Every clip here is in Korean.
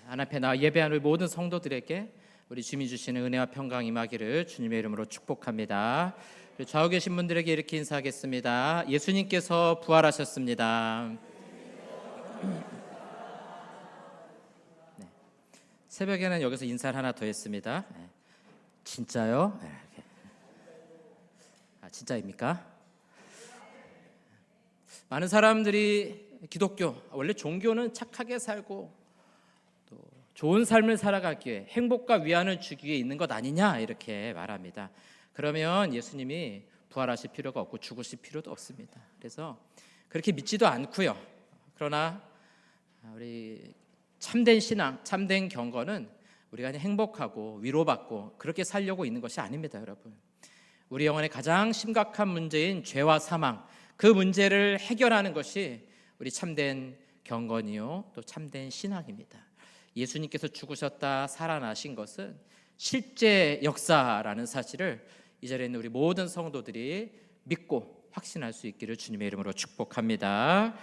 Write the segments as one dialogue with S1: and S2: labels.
S1: 하나님 앞에 나와 예배하는 우리 모든 성도들에게 우리 주님이 주시는 은혜와 평강 임하기를 주님의 이름으로 축복합니다. 좌우 계신 분들에게 이렇게 인사하겠습니다. 예수님께서 부활하셨습니다. 네. 새벽에는 여기서 인사를 하나 더 했습니다. 진짜요? 진짜입니까? 많은 사람들이 기독교, 원래 종교는 착하게 살고 또 좋은 삶을 살아가기 위해 행복과 위안을 주기 위해 있는 것 아니냐 이렇게 말합니다. 그러면 예수님이 부활하실 필요가 없고 죽으실 필요도 없습니다. 그래서 그렇게 믿지도 않고요. 그러나 우리 참된 신앙, 참된 경건은 우리가 그냥 행복하고 위로받고 그렇게 살려고 있는 것이 아닙니다, 여러분. 우리 영혼의 가장 심각한 문제인 죄와 사망, 그 문제를 해결하는 것이 우리 참된 경건이요 또 참된 신앙입니다. 예수님께서 죽으셨다 살아나신 것은 실제 역사라는 사실을 이 자리에 있는 우리 모든 성도들이 믿고 확신할 수 있기를 주님의 이름으로 축복합니다.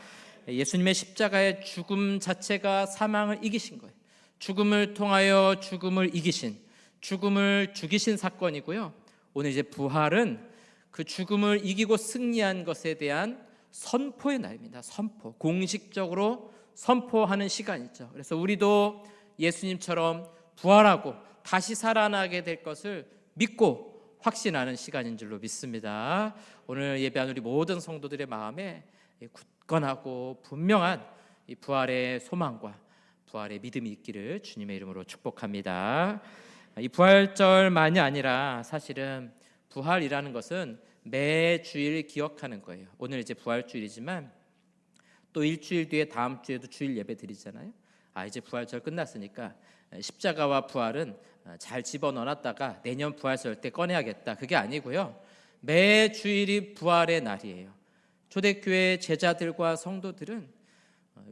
S1: 예수님의 십자가의 죽음 자체가 사망을 이기신 거예요. 죽음을 통하여 죽음을 이기신, 죽음을 죽이신 사건이고요. 오늘 이제 부활은 그 죽음을 이기고 승리한 것에 대한 선포의 날입니다. 선포, 공식적으로 선포하는 시간이죠. 그래서 우리도 예수님처럼 부활하고 다시 살아나게 될 것을 믿고 확신하는 시간인 줄로 믿습니다. 오늘 예배한 우리 모든 성도들의 마음에 굳건하고 분명한 이 부활의 소망과 부활의 믿음이 있기를 주님의 이름으로 축복합니다. 이 부활절만이 아니라 사실은 부활이라는 것은 매 주일 기억하는 거예요. 오늘 이제 부활주일이지만 또 일주일 뒤에 다음 주에도 주일 예배 드리잖아요. 이제 부활절 끝났으니까 십자가와 부활은 잘 집어넣어놨다가 내년 부활절 때 꺼내야겠다. 그게 아니고요. 매 주일이 부활의 날이에요. 초대교회 제자들과 성도들은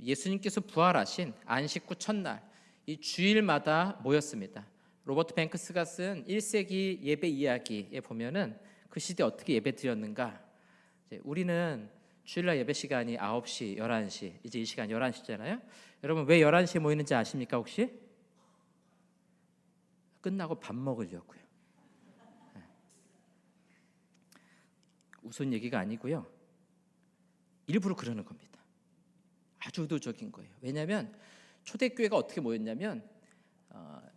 S1: 예수님께서 부활하신 안식 후 첫날 이 주일마다 모였습니다. 로버트 뱅크스가 쓴 1세기 예배 이야기에 보면은 그 시대 어떻게 예배 드렸는가. 우리는 주일날 예배 시간이 9시, 11시, 이제 이 시간 11시잖아요. 여러분 왜 11시에 모이는지 아십니까 혹시? 끝나고 밥 먹으려고요. 웃은 얘기가 아니고요. 일부러 그러는 겁니다. 아주 의도적인 거예요. 왜냐하면 초대교회가 어떻게 모였냐면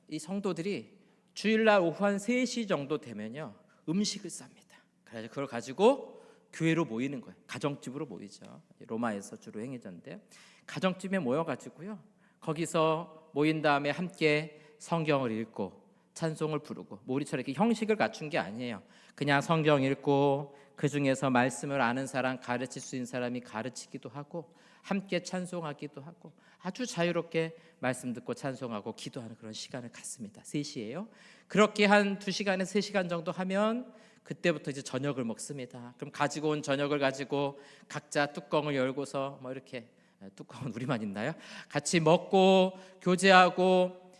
S1: 이 성도들이 주일날 오후 한 3시 정도 되면요 음식을 쌉니다. 그래서 그걸 가지고 교회로 모이는 거예요. 가정집으로 모이죠. 로마에서 주로 행해졌는데 가정집에 모여가지고요 거기서 모인 다음에 함께 성경을 읽고 찬송을 부르고 우리처럼 이렇게 형식을 갖춘 게 아니에요. 그냥 성경 읽고 그 중에서 말씀을 아는 사람, 가르칠 수 있는 사람이 가르치기도 하고 함께 찬송하기도 하고 아주 자유롭게 말씀 듣고 찬송하고 기도하는 그런 시간을 갖습니다. 3시예요. 그렇게 한 2시간에서 3시간 정도 하면 그때부터 이제 저녁을 먹습니다. 그럼 가지고 온 저녁을 가지고 각자 뚜껑을 열고서 이렇게 뚜껑은 우리만 있나요? 같이 먹고 교제하고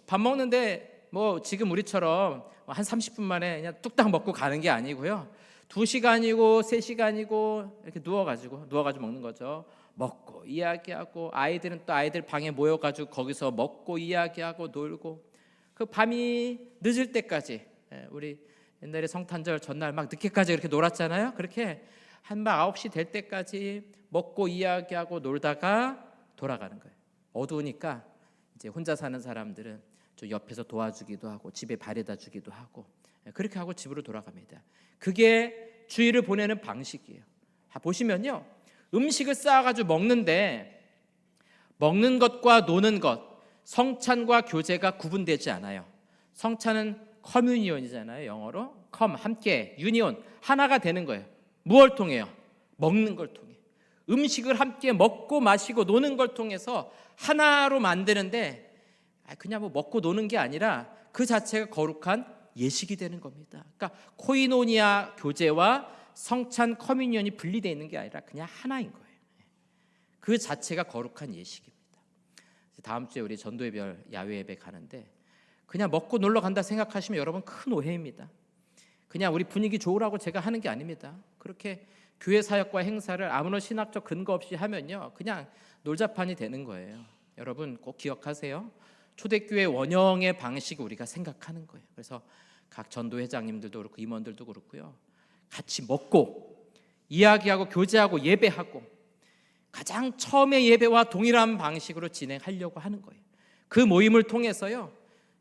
S1: 밥 먹는데 지금 우리처럼 한 30분 만에 그냥 뚝딱 먹고 가는 게 아니고요. 2시간이고 3시간이고 이렇게 누워가지고 먹는 거죠. 먹고 이야기하고 아이들은 또 아이들 방에 모여가지고 거기서 먹고 이야기하고 놀고 그 밤이 늦을 때까지 우리 옛날에 성탄절 전날 막 늦게까지 이렇게 놀았잖아요. 그렇게 한밤 9시 될 때까지 먹고 이야기하고 놀다가 돌아가는 거예요. 어두우니까 이제 혼자 사는 사람들은 좀 옆에서 도와주기도 하고 집에 바래다 주기도 하고 그렇게 하고 집으로 돌아갑니다. 그게 주일을 보내는 방식이에요. 보시면요 음식을 쌓아가지고 먹는데 먹는 것과 노는 것, 성찬과 교제가 구분되지 않아요. 성찬은 커뮤니온이잖아요. 영어로 컴, 함께, 유니온, 하나가 되는 거예요. 무엇을 통해요? 먹는 걸 통해. 음식을 함께 먹고 마시고 노는 걸 통해서 하나로 만드는데 그냥 먹고 노는 게 아니라 그 자체가 거룩한 예식이 되는 겁니다. 그러니까 코이노니아 교제와 성찬 커뮤니온이 분리되어 있는 게 아니라 그냥 하나인 거예요. 그 자체가 거룩한 예식입니다. 다음 주에 우리 전도예별 야외 예배 가는데 그냥 먹고 놀러 간다 생각하시면 여러분 큰 오해입니다. 그냥 우리 분위기 좋으라고 제가 하는 게 아닙니다. 그렇게 교회 사역과 행사를 아무런 신학적 근거 없이 하면요 그냥 놀자판이 되는 거예요. 여러분 꼭 기억하세요. 초대교회 원형의 방식을 우리가 생각하는 거예요. 그래서 각 전도회장님들도 그렇고 임원들도 그렇고요, 같이 먹고 이야기하고 교제하고 예배하고 가장 처음의 예배와 동일한 방식으로 진행하려고 하는 거예요. 그 모임을 통해서요,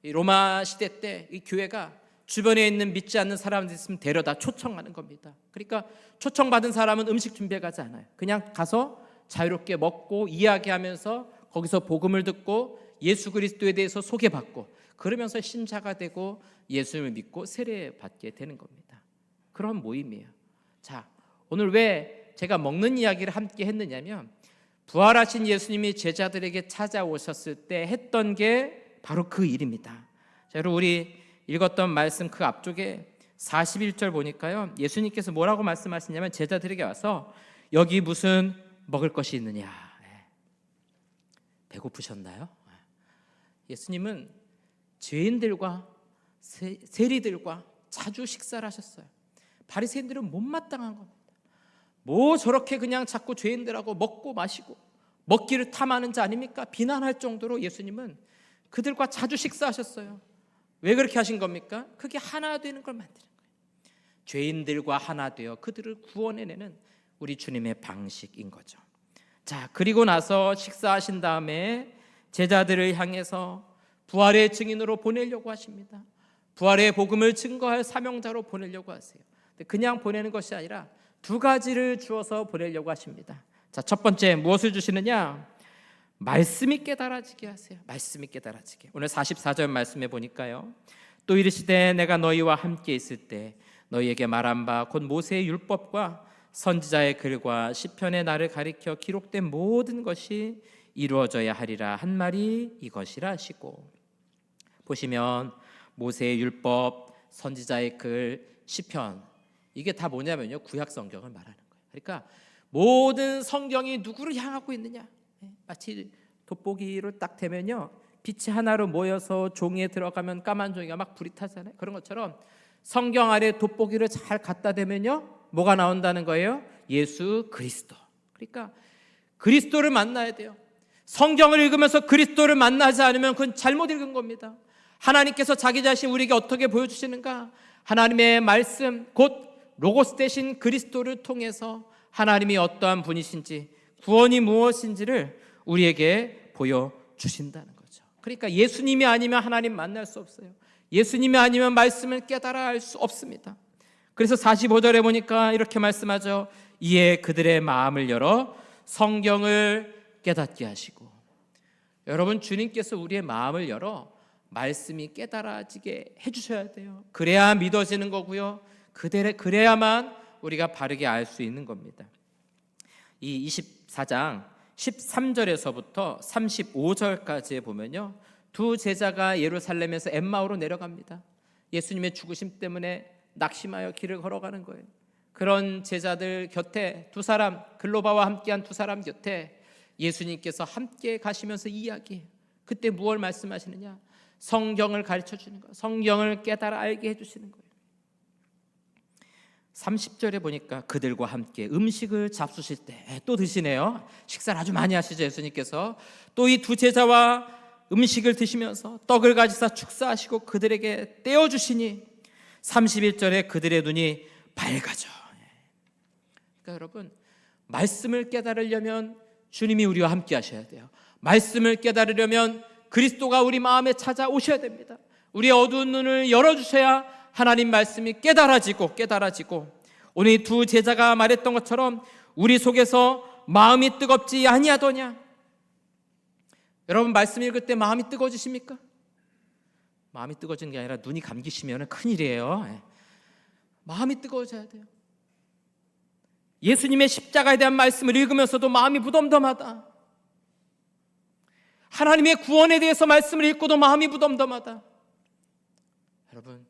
S1: 이 로마 시대 때 이 교회가 주변에 있는 믿지 않는 사람들 있으면 데려다 초청하는 겁니다. 그러니까 초청받은 사람은 음식 준비해 가지 않아요. 그냥 가서 자유롭게 먹고 이야기하면서 거기서 복음을 듣고 예수 그리스도에 대해서 소개받고 그러면서 신자가 되고 예수님을 믿고 세례받게 되는 겁니다. 그런 모임이에요. 자, 오늘 왜 제가 먹는 이야기를 함께 했느냐면, 부활하신 예수님이 제자들에게 찾아오셨을 때 했던 게 바로 그 일입니다. 자, 여러분, 우리 읽었던 말씀 그 앞쪽에 41절 보니까요, 예수님께서 뭐라고 말씀하시냐면 제자들에게 와서 여기 무슨 먹을 것이 있느냐. 배고프셨나요? 예수님은 죄인들과 세리들과 자주 식사를 하셨어요. 바리새인들은 못마땅한 겁니다. 뭐 저렇게 그냥 자꾸 죄인들하고 먹고 마시고 먹기를 탐하는 자 아닙니까? 비난할 정도로 예수님은 그들과 자주 식사하셨어요. 왜 그렇게 하신 겁니까? 그게 하나 되는 걸 만드는 거예요. 죄인들과 하나 되어 그들을 구원해내는 우리 주님의 방식인 거죠. 자, 그리고 나서 식사하신 다음에 제자들을 향해서 부활의 증인으로 보내려고 하십니다. 부활의 복음을 증거할 사명자로 보내려고 하세요. 그냥 보내는 것이 아니라 두 가지를 주어서 보내려고 하십니다. 자, 첫 번째 무엇을 주시느냐? 말씀이 깨달아지게 하세요. 말씀이 깨달아지게. 오늘 44절 말씀에 보니까요, 또 이르시되 내가 너희와 함께 있을 때 너희에게 말한 바 곧 모세의 율법과 선지자의 글과 시편의 나를 가리켜 기록된 모든 것이 이루어져야 하리라 한 말이 이것이라 하시고, 보시면 모세의 율법, 선지자의 글, 시편, 이게 다 뭐냐면요, 구약 성경을 말하는 거예요. 그러니까 모든 성경이 누구를 향하고 있느냐, 마치 돋보기를 딱 대면요, 빛이 하나로 모여서 종이에 들어가면 까만 종이가 막 불이 타잖아요. 그런 것처럼 성경 아래 돋보기를 잘 갖다 대면요, 뭐가 나온다는 거예요? 예수 그리스도. 그러니까 그리스도를 만나야 돼요. 성경을 읽으면서 그리스도를 만나지 않으면 그건 잘못 읽은 겁니다. 하나님께서 자기 자신 우리에게 어떻게 보여주시는가? 하나님의 말씀, 곧 로고스 대신 그리스도를 통해서 하나님이 어떠한 분이신지, 구원이 무엇인지를 우리에게 보여주신다는 거죠. 그러니까 예수님이 아니면 하나님 만날 수 없어요. 예수님이 아니면 말씀을 깨달아 알 수 없습니다. 그래서 45절에 보니까 이렇게 말씀하죠. 이에 그들의 마음을 열어 성경을 깨닫게 하시고. 여러분, 주님께서 우리의 마음을 열어 말씀이 깨달아지게 해주셔야 돼요. 그래야 믿어지는 거고요, 그래야만 우리가 바르게 알 수 있는 겁니다. 이 24장 13절에서부터 35절까지에 보면요, 두 제자가 예루살렘에서 엠마오로 내려갑니다. 예수님의 죽으심 때문에 낙심하여 길을 걸어가는 거예요. 그런 제자들 곁에 두 사람, 글로바와 함께한 두 사람 곁에 예수님께서 함께 가시면서 이야기해요. 그때 무엇을 말씀하시느냐? 성경을 가르쳐 주는 거예요. 성경을 깨달아 알게 해주시는 거예요. 30절에 보니까 그들과 함께 음식을 잡수실 때, 또 드시네요. 식사를 아주 많이 하시죠, 예수님께서. 또 이 두 제자와 음식을 드시면서 떡을 가지사 축사하시고 그들에게 떼어주시니 31절에 그들의 눈이 밝아져. 그러니까 여러분, 말씀을 깨달으려면 주님이 우리와 함께 하셔야 돼요. 말씀을 깨달으려면 그리스도가 우리 마음에 찾아오셔야 됩니다. 우리의 어두운 눈을 열어주셔야 하나님 말씀이 깨달아지고 오늘 이 두 제자가 말했던 것처럼 우리 속에서 마음이 뜨겁지 아니하더냐. 여러분, 말씀 읽을 때 마음이 뜨거워지십니까? 마음이 뜨거워지는 게 아니라 눈이 감기시면 큰일이에요. 마음이 뜨거워져야 돼요. 예수님의 십자가에 대한 말씀을 읽으면서도 마음이 무덤덤하다. 하나님의 구원에 대해서 말씀을 읽고도 마음이 무덤덤하다. 여러분,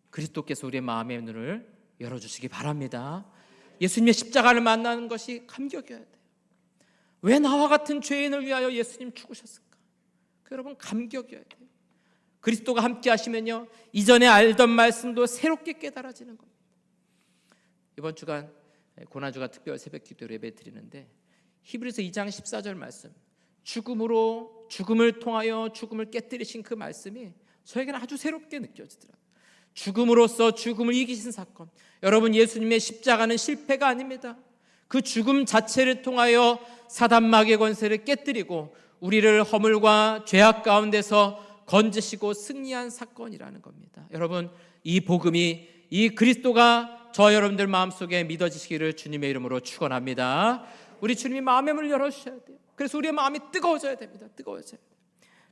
S1: 그리스도께서 우리의 마음의 눈을 열어주시기 바랍니다. 예수님의 십자가를 만나는 것이 감격이어야 돼요. 왜 나와 같은 죄인을 위하여 예수님 죽으셨을까? 여러분, 감격이어야 돼요. 그리스도가 함께 하시면요, 이전에 알던 말씀도 새롭게 깨달아지는 겁니다. 이번 주간 고난주간 특별 새벽 기도 예배 드리는데 히브리서 2장 14절 말씀, 죽음으로 죽음을 통하여 죽음을 깨뜨리신 그 말씀이 저에게는 아주 새롭게 느껴지더라고요. 죽음으로써 죽음을 이기신 사건. 여러분, 예수님의 십자가는 실패가 아닙니다. 그 죽음 자체를 통하여 사단 마귀의 권세를 깨뜨리고 우리를 허물과 죄악 가운데서 건지시고 승리한 사건이라는 겁니다. 여러분, 이 복음이, 이 그리스도가 저 여러분들 마음속에 믿어지시기를 주님의 이름으로 축원합니다. 우리 주님이 마음의 문을 열어주셔야 돼요. 그래서 우리의 마음이 뜨거워져야 됩니다. 뜨거워져야 돼요.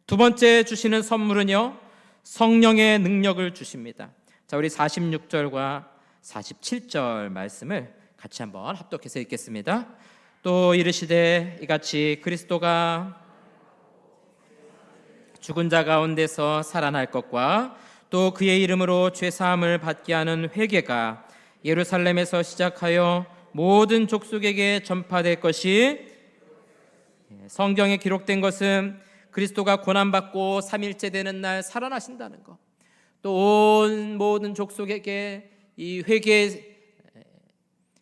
S1: 두 번째 주시는 선물은요, 성령의 능력을 주십니다. 자, 우리 46절과 47절 말씀을 같이 한번 합독해서 읽겠습니다. 또 이르시되 이같이 그리스도가 죽은 자 가운데서 살아날 것과 또 그의 이름으로 죄사함을 받게 하는 회개가 예루살렘에서 시작하여 모든 족속에게 전파될 것이, 성경에 기록된 것은 그리스도가 고난받고 3일째 되는 날 살아나신다는 것, 또 온 모든 족속에게 이 회개의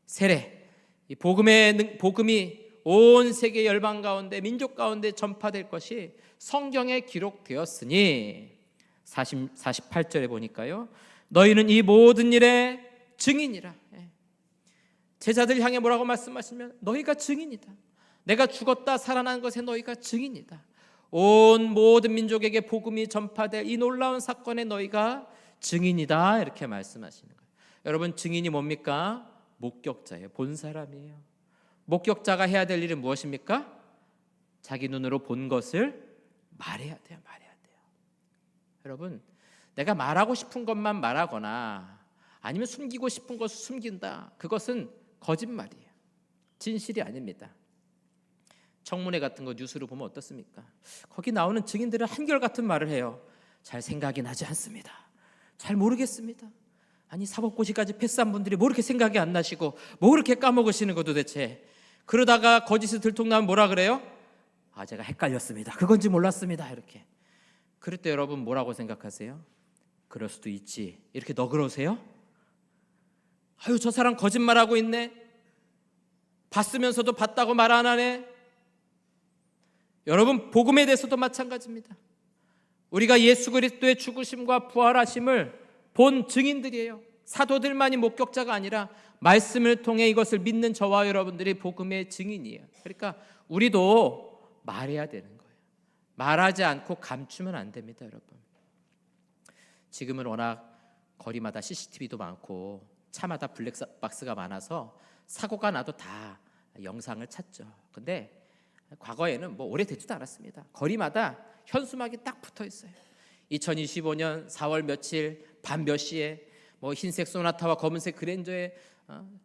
S1: 세례, 이 복음이 온 세계 열방 가운데, 민족 가운데 전파될 것이 성경에 기록되었으니, 48절에 보니까요, 너희는 이 모든 일의 증인이라. 제자들 향해 뭐라고 말씀하시면, 너희가 증인이다. 내가 죽었다 살아난 것에 너희가 증인이다. 온 모든 민족에게 복음이 전파될 이 놀라운 사건에 너희가 증인이다, 이렇게 말씀하시는 거예요. 여러분, 증인이 뭡니까? 목격자예요. 본 사람이에요. 목격자가 해야 될 일은 무엇입니까? 자기 눈으로 본 것을 말해야 돼요. 말해야 돼요. 여러분, 내가 말하고 싶은 것만 말하거나 아니면 숨기고 싶은 것을 숨긴다, 그것은 거짓말이에요. 진실이 아닙니다. 청문회 같은 거 뉴스로 보면 어떻습니까? 거기 나오는 증인들은 한결같은 말을 해요. 잘 생각이 나지 않습니다. 잘 모르겠습니다. 아니, 사법고시까지 패스한 분들이 뭐 이렇게 생각이 안 나시고 뭐 그렇게 까먹으시는 거 도대체. 그러다가 거짓을 들통나면 뭐라 그래요? 아, 제가 헷갈렸습니다. 그건지 몰랐습니다. 이렇게. 그럴 때 여러분 뭐라고 생각하세요? 그럴 수도 있지, 이렇게 너그러우세요? 아유, 저 사람 거짓말하고 있네. 봤으면서도 봤다고 말 안 하네. 여러분, 복음에 대해서도 마찬가지입니다. 우리가 예수 그리스도의 죽으심과 부활하심을 본 증인들이에요. 사도들만이 목격자가 아니라 말씀을 통해 이것을 믿는 저와 여러분들이 복음의 증인이에요. 그러니까 우리도 말해야 되는 거예요. 말하지 않고 감추면 안 됩니다, 여러분. 지금은 워낙 거리마다 CCTV도 많고 차마다 블랙박스가 많아서 사고가 나도 다 영상을 찾죠. 근데 과거에는 뭐 오래되지도 않았습니다. 거리마다 현수막이 딱 붙어 있어요. 2025년 4월 며칠 밤 몇 시에 뭐 흰색 소나타와 검은색 그랜저의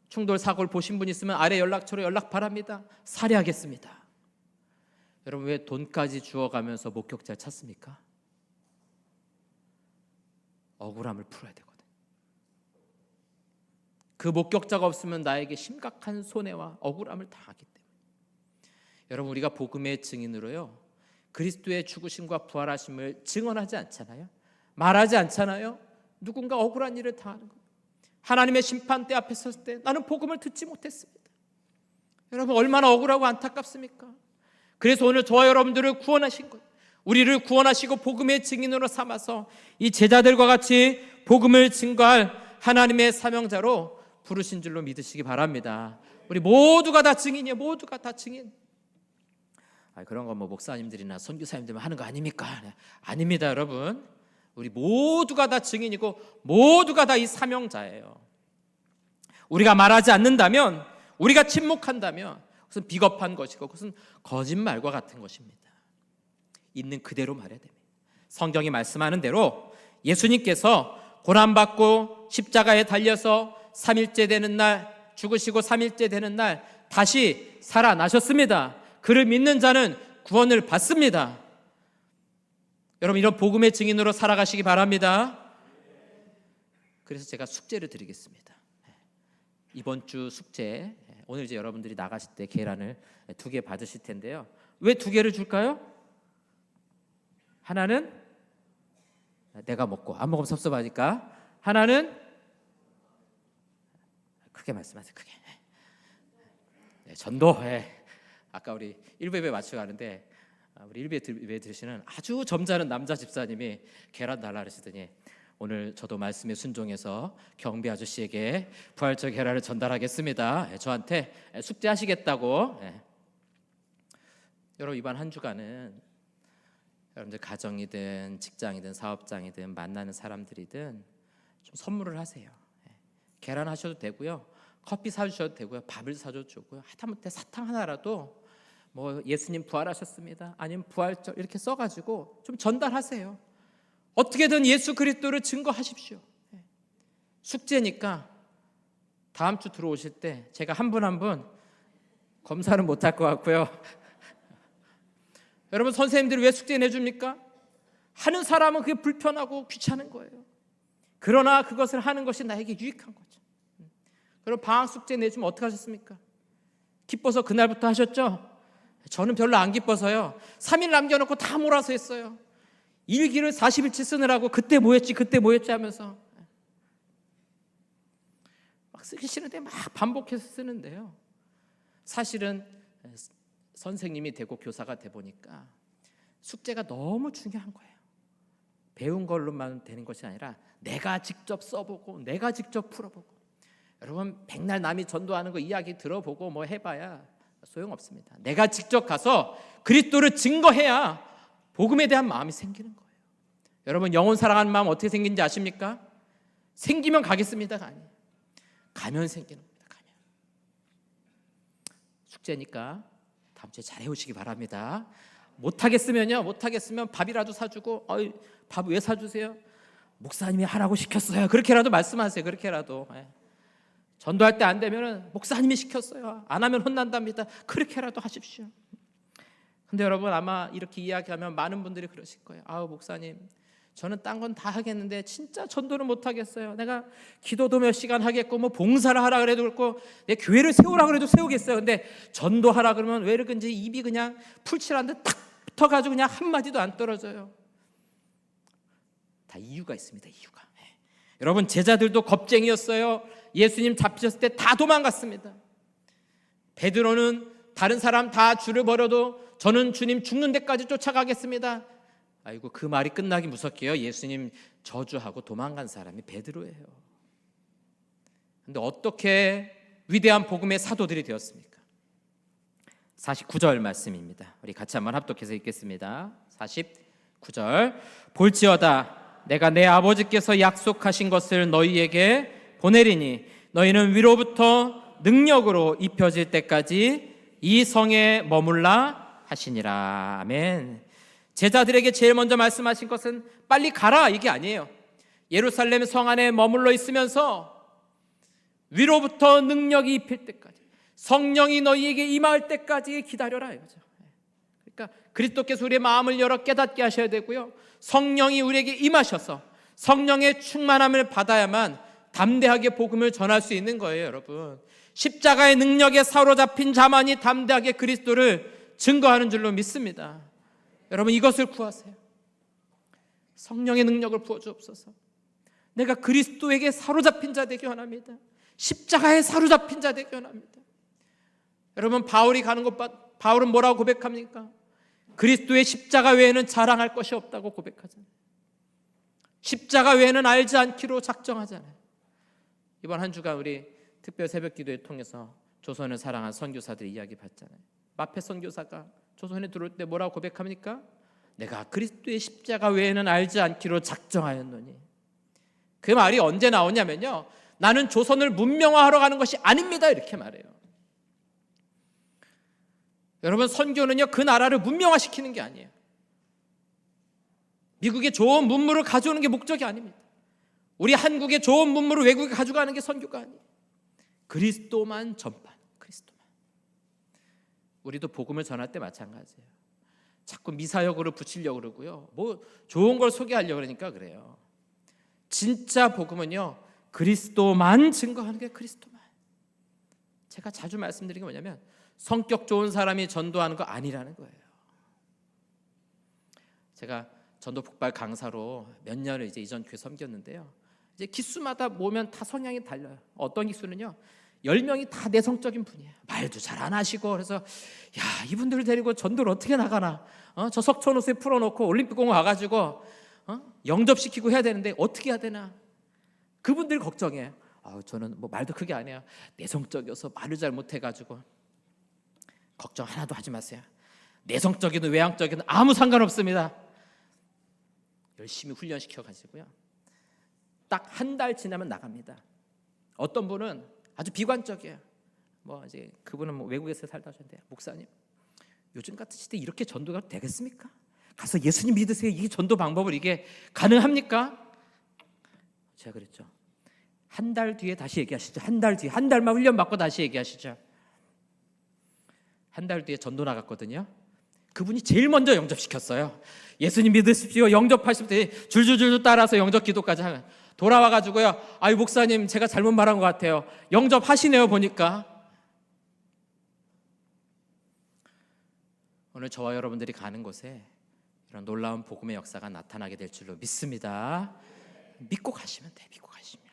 S1: 충돌 사고를 보신 분 있으면 아래 연락처로 연락 바랍니다. 살해하겠습니다. 여러분, 왜 돈까지 주워가면서 목격자를 찾습니까? 억울함을 풀어야 되거든. 그 목격자가 없으면 나에게 심각한 손해와 억울함을 당하기 때문에. 여러분, 우리가 복음의 증인으로요, 그리스도의 죽으심과 부활하심을 증언하지 않잖아요. 말하지 않잖아요. 누군가 억울한 일을 당하는 거예요. 하나님의 심판대 앞에 섰을 때 나는 복음을 듣지 못했습니다. 여러분, 얼마나 억울하고 안타깝습니까? 그래서 오늘 저와 여러분들을 구원하신 거예요. 우리를 구원하시고 복음의 증인으로 삼아서 이 제자들과 같이 복음을 증거할 하나님의 사명자로 부르신 줄로 믿으시기 바랍니다. 우리 모두가 다 증인이에요. 모두가 다 증인. 그런 건 뭐 목사님들이나 선교사님들만 하는 거 아닙니까? 아닙니다, 여러분. 우리 모두가 다 증인이고 모두가 다 이 사명자예요. 우리가 말하지 않는다면, 우리가 침묵한다면 그것은 비겁한 것이고 그것은 거짓말과 같은 것입니다. 있는 그대로 말해야 됩니다. 성경이 말씀하는 대로 예수님께서 고난받고 십자가에 달려서 3일째 되는 날, 죽으시고 3일째 되는 날 다시 살아나셨습니다. 그를 믿는 자는 구원을 받습니다. 여러분, 이런 복음의 증인으로 살아가시기 바랍니다. 그래서 제가 숙제를 드리겠습니다. 이번 주 숙제, 오늘 이제 여러분들이 나가실 때 계란을 2개 받으실 텐데요. 왜 2개를 줄까요? 하나는 내가 먹고 안 먹으면 섭섭하니까, 하나는 크게 말씀하세요. 크게. 전도. 아까 우리 1부에 맞춰 가는데 우리 일베 들으시는 아주 점잖은 남자 집사님이 계란 달라 그러시더니 오늘 저도 말씀에 순종해서 경비 아저씨에게 부활절 계란을 전달하겠습니다. 저한테 숙제하시겠다고. 여러분 이번 한 주간은 여러분들 가정이든 직장이든 사업장이든 만나는 사람들이든 좀 선물을 하세요. 계란 하셔도 되고요, 커피 사주셔도 되고요, 밥을 사줘도 좋고요, 하다못해 사탕 하나라도 뭐 예수님 부활하셨습니다, 아니면 부활절 이렇게 써가지고 좀 전달하세요. 어떻게든 예수 그리스도를 증거하십시오. 숙제니까 다음 주 들어오실 때 제가 한 분 한 분 검사는 못할 것 같고요. 여러분 선생님들이 왜 숙제 내줍니까? 하는 사람은 그게 불편하고 귀찮은 거예요. 그러나 그것을 하는 것이 나에게 유익한 거죠. 여러분 방학 숙제 내주면 어떻게 하셨습니까? 기뻐서 그날부터 하셨죠? 저는 별로 안 기뻐서요, 3일 남겨놓고 다 몰아서 했어요. 일기를 40일치 쓰느라고 그때 뭐 했지 하면서 막 쓰기 싫은데 막 반복해서 쓰는데요, 사실은 선생님이 되고 교사가 돼 보니까 숙제가 너무 중요한 거예요. 배운 걸로만 되는 것이 아니라 내가 직접 써보고 내가 직접 풀어보고. 여러분 백날 남이 전도하는 거 이야기 들어보고 뭐 해봐야 소용없습니다. 내가 직접 가서 그리스도를 증거해야 복음에 대한 마음이 생기는 거예요. 여러분 영혼 사랑하는 마음 어떻게 생긴지 아십니까? 생기면 가겠습니다가 아니에요. 가면 생기는 겁니다. 가면. 숙제니까 다음 주에 잘 해오시기 바랍니다. 못하겠으면 밥이라도 사주고, 밥 왜 사주세요? 목사님이 하라고 시켰어요. 그렇게라도 말씀하세요. 그렇게라도. 전도할 때 안 되면은 목사님이 시켰어요. 안 하면 혼난답니다. 그렇게라도 하십시오. 근데 여러분 아마 이렇게 이야기하면 많은 분들이 그러실 거예요. 목사님, 저는 딴 건 다 하겠는데 진짜 전도는 못 하겠어요. 내가 기도도 몇 시간 하겠고 뭐 봉사를 하라 그래도 그렇고 내 교회를 세우라 그래도 세우겠어요. 근데 전도하라 그러면 왜 그런지 입이 그냥 풀칠한 듯 탁 붙어가지고 그냥 한마디도 안 떨어져요. 다 이유가 있습니다. 이유가. 여러분 제자들도 겁쟁이였어요. 예수님 잡히셨을 때 다 도망갔습니다. 베드로는 다른 사람 다 줄을 버려도 저는 주님 죽는 데까지 쫓아가겠습니다. 아이고 그 말이 끝나기 무섭게요, 예수님 저주하고 도망간 사람이 베드로예요. 그런데 어떻게 위대한 복음의 사도들이 되었습니까? 49절 말씀입니다. 우리 같이 한번 합독해서 읽겠습니다. 49절. 볼지어다 내가 내 아버지께서 약속하신 것을 너희에게 보내리니 너희는 위로부터 능력으로 입혀질 때까지 이 성에 머물라 하시니라. 아멘. 제자들에게 제일 먼저 말씀하신 것은 빨리 가라 이게 아니에요. 예루살렘 성 안에 머물러 있으면서 위로부터 능력이 입힐 때까지, 성령이 너희에게 임할 때까지 기다려라 이거죠. 그러니까 그리스도께서 우리의 마음을 열어 깨닫게 하셔야 되고요, 성령이 우리에게 임하셔서 성령의 충만함을 받아야만 담대하게 복음을 전할 수 있는 거예요. 여러분 십자가의 능력에 사로잡힌 자만이 담대하게 그리스도를 증거하는 줄로 믿습니다. 여러분 이것을 구하세요. 성령의 능력을 부어주옵소서. 내가 그리스도에게 사로잡힌 자 되기 원합니다. 십자가에 사로잡힌 자 되기 원합니다. 여러분 바울이 가는 곳, 바울은 뭐라고 고백합니까? 그리스도의 십자가 외에는 자랑할 것이 없다고 고백하잖아요. 십자가 외에는 알지 않기로 작정하잖아요. 이번 한 주간 우리 특별 새벽 기도를 통해서 조선을 사랑한 선교사들의 이야기 봤잖아요. 마페 선교사가 조선에 들어올 때 뭐라고 고백합니까? 내가 그리스도의 십자가 외에는 알지 않기로 작정하였노니. 그 말이 언제 나오냐면요, 나는 조선을 문명화하러 가는 것이 아닙니다 이렇게 말해요. 여러분 선교는요 그 나라를 문명화시키는 게 아니에요. 미국에 좋은 문물을 가져오는 게 목적이 아닙니다. 우리 한국에 좋은 문물을 외국에 가져가는 게 선교가 아니에요. 그리스도만 전파하는, 그리스도만. 우리도 복음을 전할 때 마찬가지예요. 자꾸 미사역으로 붙이려고 그러고요, 뭐 좋은 걸 소개하려고 그러니까 그래요. 진짜 복음은요 그리스도만 증거하는 게 그리스도만. 제가 자주 말씀드리는 게 뭐냐면 성격 좋은 사람이 전도하는 거 아니라는 거예요. 제가 전도 폭발 강사로 몇 년을 이제 이전 교회 섬겼는데요, 이제 기수마다 모면 다 성향이 달라요. 어떤 기수는요 10명이 다 내성적인 분이에요. 말도 잘 안 하시고. 그래서 야, 이분들 데리고 전도를 어떻게 나가나, 저 석촌호수에 풀어놓고 올림픽공원 와가지고 영접시키고 해야 되는데 어떻게 해야 되나, 그분들 걱정해요. 저는 뭐 말도 크게 안 해요. 내성적이어서 말을 잘 못해가지고. 걱정 하나도 하지 마세요. 내성적이든 외향적이든 아무 상관없습니다. 열심히 훈련시켜가지고요, 딱 한 달 지나면 나갑니다. 어떤 분은 아주 비관적이에요. 뭐 이제 그분은 뭐 외국에서 살다 오셨는데, 목사님, 요즘 같은 시대에 이렇게 전도가 되겠습니까? 가서 예수님 믿으세요. 이게 전도 방법을 이게 가능합니까? 제가 그랬죠. 한 달 뒤에 다시 얘기하시죠. 한 달 뒤에, 한 달만 훈련 받고 다시 얘기하시죠. 한 달 뒤에 전도 나갔거든요. 그분이 제일 먼저 영접시켰어요. 예수님 믿으십시오. 영접하실 때 줄줄줄 따라서 영접 기도까지 하면 돌아와가지고요, 아유 목사님, 제가 잘못 말한 것 같아요. 영접하시네요. 보니까. 오늘 저와 여러분들이 가는 곳에 이런 놀라운 복음의 역사가 나타나게 될 줄로 믿습니다. 믿고 가시면 돼. 믿고 가시면.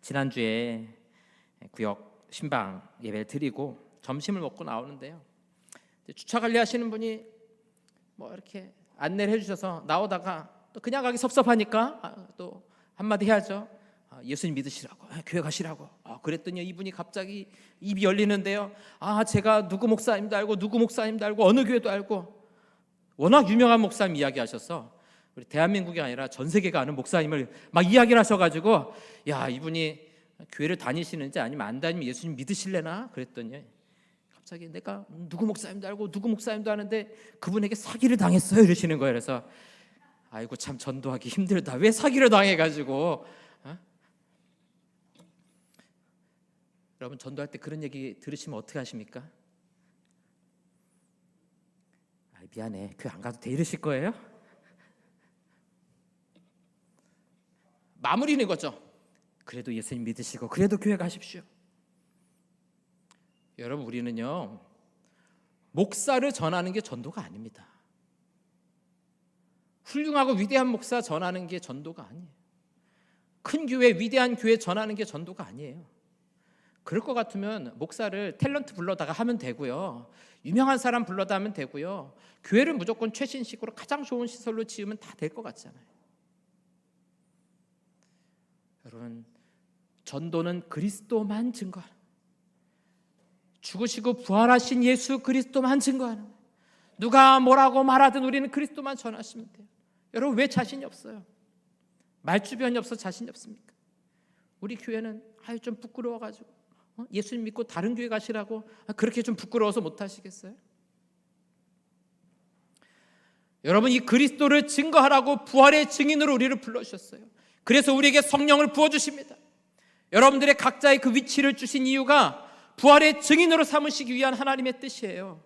S1: 지난주에 구역 신방 예배를 드리고 점심을 먹고 나오는데요, 주차 관리하시는 분이 뭐 이렇게 안내를 해주셔서 나오다가 또 그냥 가기 섭섭하니까 또 한마디 해야죠. 예수님 믿으시라고, 교회 가시라고. 그랬더니 이분이 갑자기 입이 열리는데요. 제가 누구 목사님도 알고 누구 목사님도 알고 어느 교회도 알고, 워낙 유명한 목사님 이야기하셔서 우리 대한민국이 아니라 전 세계가 아는 목사님을 막 이야기를 하셔가지고, 야, 이분이 교회를 다니시는지 아니면 안 다니면 예수님 믿으실래나 그랬더니 갑자기 내가 누구 목사님도 알고 누구 목사님도 아는데 그분에게 사기를 당했어요 이러시는 거예요. 그래서 아이고 참 전도하기 힘들다. 왜 사기를 당해가지고. 여러분 전도할 때 그런 얘기 들으시면 어떻게 하십니까? 미안해, 교회 안 가도 돼 이러실 거예요? 마무리는 거죠. 그래도 예수님 믿으시고 그래도 교회 가십시오. 여러분, 우리는요, 목사를 전하는 게 전도가 아닙니다. 훌륭하고 위대한 목사 전하는 게 전도가 아니에요. 큰 교회, 위대한 교회 전하는 게 전도가 아니에요. 그럴 것 같으면 목사를 탤런트 불러다가 하면 되고요, 유명한 사람 불러다 하면 되고요, 교회를 무조건 최신식으로 가장 좋은 시설로 지으면 다 될 것 같잖아요. 여러분, 전도는 그리스도만 증거하는, 죽으시고 부활하신 예수 그리스도만 증거하는 거예요. 누가 뭐라고 말하든 우리는 그리스도만 전하시면 돼요. 여러분, 왜 자신이 없어요? 말주변이 없어 자신이 없습니까? 우리 교회는 좀 부끄러워가지고 예수님 믿고 다른 교회 가시라고 그렇게 좀 부끄러워서 못 하시겠어요? 여러분, 이 그리스도를 증거하라고 부활의 증인으로 우리를 불러주셨어요. 그래서 우리에게 성령을 부어주십니다. 여러분들의 각자의 그 위치를 주신 이유가 부활의 증인으로 삼으시기 위한 하나님의 뜻이에요.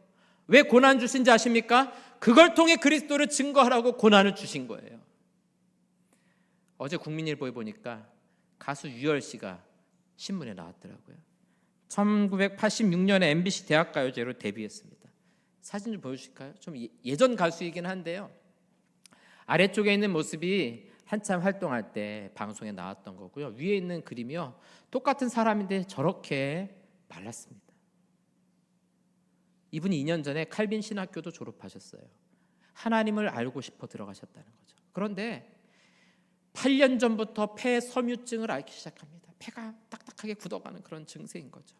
S1: 왜 고난 주신지 아십니까? 그걸 통해 그리스도를 증거하라고 고난을 주신 거예요. 어제 국민일보에 보니까 가수 유열 씨가 신문에 나왔더라고요. 1986년에 MBC 대학가요제로 데뷔했습니다. 사진 좀 보여주실까요? 좀 예전 가수이긴 한데요, 아래쪽에 있는 모습이 한참 활동할 때 방송에 나왔던 거고요, 위에 있는 그림이요, 똑같은 사람인데 저렇게 말랐습니다. 이분이 2년 전에 칼빈 신학교도 졸업하셨어요. 하나님을 알고 싶어 들어가셨다는 거죠. 그런데 8년 전부터 폐 섬유증을 앓기 시작합니다. 폐가 딱딱하게 굳어가는 그런 증세인 거죠.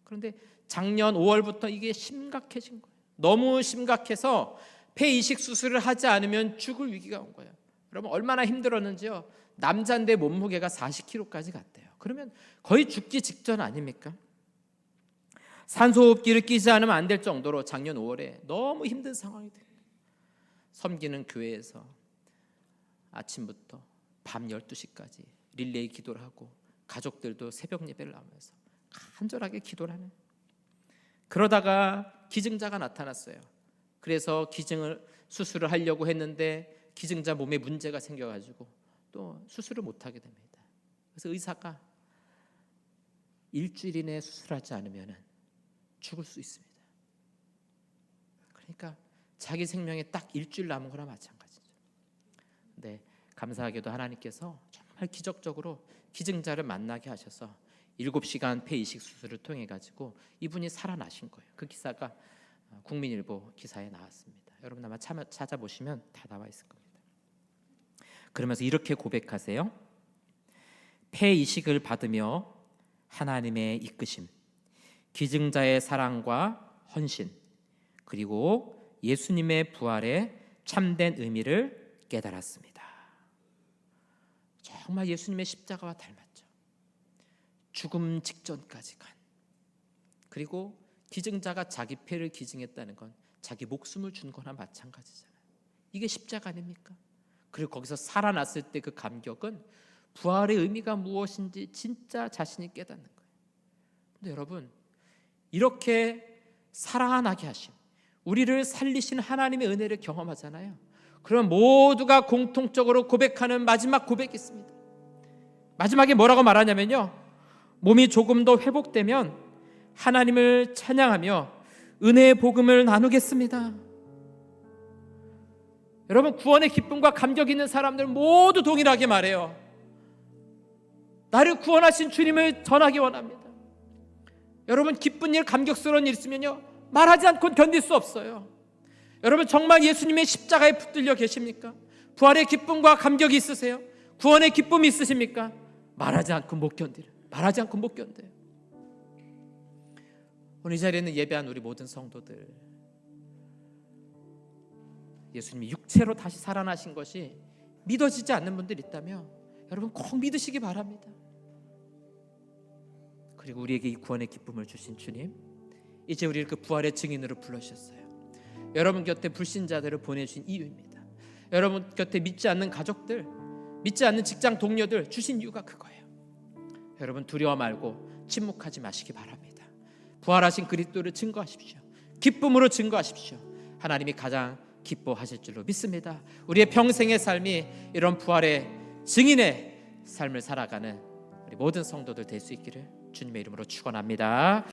S1: 그런데 작년 5월부터 이게 심각해진 거예요. 너무 심각해서 폐 이식 수술을 하지 않으면 죽을 위기가 온 거예요. 여러분, 얼마나 힘들었는지요. 남자인데 몸무게가 40kg까지 갔대요. 그러면 거의 죽기 직전 아닙니까? 산소호흡기를 끼지 않으면 안 될 정도로 작년 5월에 너무 힘든 상황이 됩니다. 섬기는 교회에서 아침부터 밤 12시까지 릴레이 기도를 하고 가족들도 새벽 예배를 나오면서 간절하게 기도를 하는, 그러다가 기증자가 나타났어요. 그래서 수술을 하려고 했는데 기증자 몸에 문제가 생겨가지고 또 수술을 못하게 됩니다. 그래서 의사가 일주일 이내에 수술하지 않으면 죽을 수 있습니다. 그러니까 자기 생명에 딱 일주일 남은 거나 마찬가지죠. 근데 감사하게도 하나님께서 정말 기적적으로 기증자를 만나게 하셔서 7시간 폐이식 수술을 통해 가지고 이분이 살아나신 거예요. 그 기사가 국민일보 기사에 나왔습니다. 여러분 아마 찾아보시면 다 나와 있을 겁니다. 그러면서 이렇게 고백하세요. 폐이식을 받으며 하나님의 이끄심, 기증자의 사랑과 헌신, 그리고 예수님의 부활의 참된 의미를 깨달았습니다. 정말 예수님의 십자가와 닮았죠. 죽음 직전까지 간. 그리고 기증자가 자기 폐를 기증했다는 건 자기 목숨을 준 거나 마찬가지잖아요. 이게 십자가 아닙니까? 그리고 거기서 살아났을 때 그 감격은 부활의 의미가 무엇인지 진짜 자신이 깨닫는 거예요. 근데 여러분, 이렇게 살아나게 하신, 우리를 살리신 하나님의 은혜를 경험하잖아요. 그럼 모두가 공통적으로 고백하는 마지막 고백이 있습니다. 마지막에 뭐라고 말하냐면요, 몸이 조금 더 회복되면 하나님을 찬양하며 은혜의 복음을 나누겠습니다. 여러분, 구원의 기쁨과 감격 있는 사람들 모두 동일하게 말해요. 나를 구원하신 주님을 전하기 원합니다. 여러분, 기쁜 일, 감격스러운 일 있으면요, 말하지 않고 견딜 수 없어요. 여러분, 정말 예수님의 십자가에 붙들려 계십니까? 부활의 기쁨과 감격이 있으세요? 구원의 기쁨이 있으십니까? 말하지 않고 못 견디요. 말하지 않고 못 견뎌요. 오늘 이 자리에 있는 예배한 우리 모든 성도들, 예수님이 육체로 다시 살아나신 것이 믿어지지 않는 분들 있다면 여러분 꼭 믿으시기 바랍니다. 그리고 우리에게 이 구원의 기쁨을 주신 주님, 이제 우리를 그 부활의 증인으로 불러주셨어요. 여러분 곁에 불신자들을 보내주신 이유입니다. 여러분 곁에 믿지 않는 가족들, 믿지 않는 직장 동료들 주신 이유가 그거예요. 여러분 두려워 말고 침묵하지 마시기 바랍니다. 부활하신 그리스도를 증거하십시오. 기쁨으로 증거하십시오. 하나님이 가장 기뻐하실 줄로 믿습니다. 우리의 평생의 삶이 이런 부활의 증인의 삶을 살아가는 우리 모든 성도들 될 수 있기를 주님의 이름으로 축원합니다.